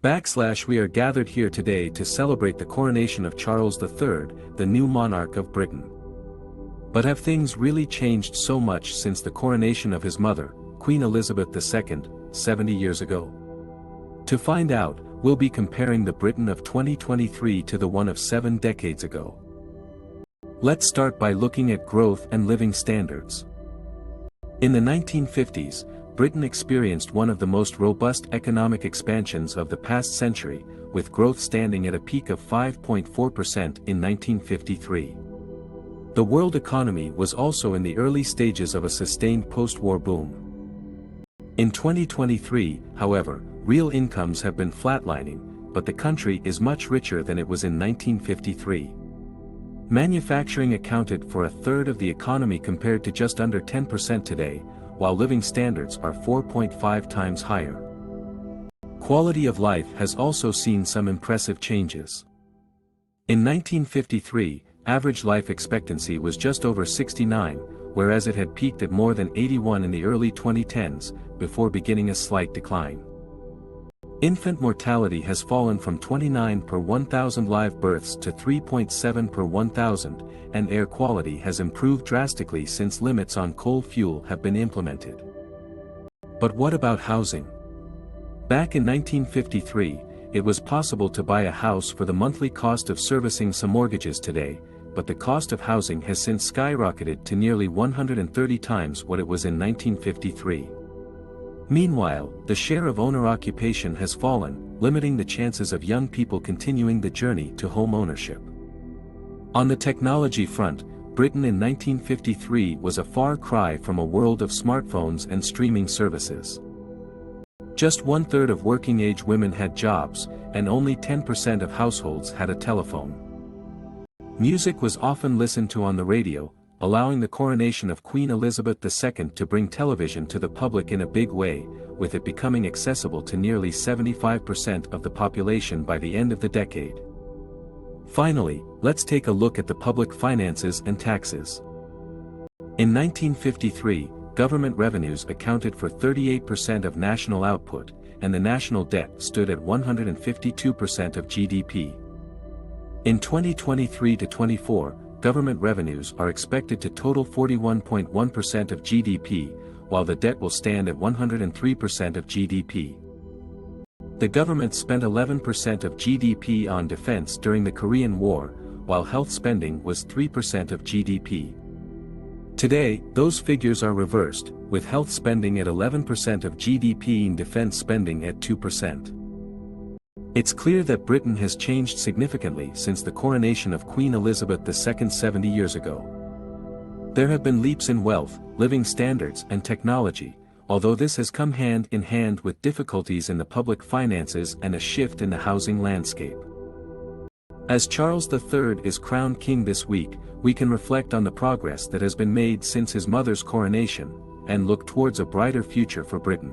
We are gathered here today to celebrate the coronation of Charles III, the new monarch of Britain. But have things really changed so much since the coronation of his mother, Queen Elizabeth II, 70 years ago? To find out, we'll be comparing the Britain of 2023 to the one of 7 decades ago. Let's start by looking at growth and living standards. In the 1950s, Britain experienced one of the most robust economic expansions of the past century, with growth standing at a peak of 5.4% in 1953. The world economy was also in the early stages of a sustained post-war boom. In 2023, however, real incomes have been flatlining, but the country is much richer than it was in 1953. Manufacturing accounted for a third of the economy compared to just under 10% today, while living standards are 4.5 times higher. Quality of life has also seen some impressive changes. In 1953, average life expectancy was just over 69, whereas it had peaked at more than 81 in the early 2010s, before beginning a slight decline. Infant mortality has fallen from 29 per 1,000 live births to 3.7 per 1,000, and air quality has improved drastically since limits on coal fuel have been implemented. But what about housing? Back in 1953, it was possible to buy a house for the monthly cost of servicing some mortgages today, but the cost of housing has since skyrocketed to nearly 130 times what it was in 1953. Meanwhile, the share of owner-occupation has fallen, limiting the chances of young people continuing the journey to home ownership. On the technology front, Britain in 1953 was a far cry from a world of smartphones and streaming services. Just 1/3 of working-age women had jobs, and only 10% of households had a telephone. Music was often listened to on the radio, allowing the coronation of Queen Elizabeth II to bring television to the public in a big way, with it becoming accessible to nearly 75% of the population by the end of the decade. Finally, let's take a look at the public finances and taxes. In 1953, government revenues accounted for 38% of national output, and the national debt stood at 152% of GDP. In 2023-24, government revenues are expected to total 41.1% of GDP, while the debt will stand at 103% of GDP. The government spent 11% of GDP on defense during the Korean War, while health spending was 3% of GDP. Today, those figures are reversed, with health spending at 11% of GDP and defense spending at 2%. It's clear that Britain has changed significantly since the coronation of Queen Elizabeth II 70 years ago. There have been leaps in wealth, living standards and technology, although this has come hand in hand with difficulties in the public finances and a shift in the housing landscape. As Charles III is crowned king this week, we can reflect on the progress that has been made since his mother's coronation, and look towards a brighter future for Britain.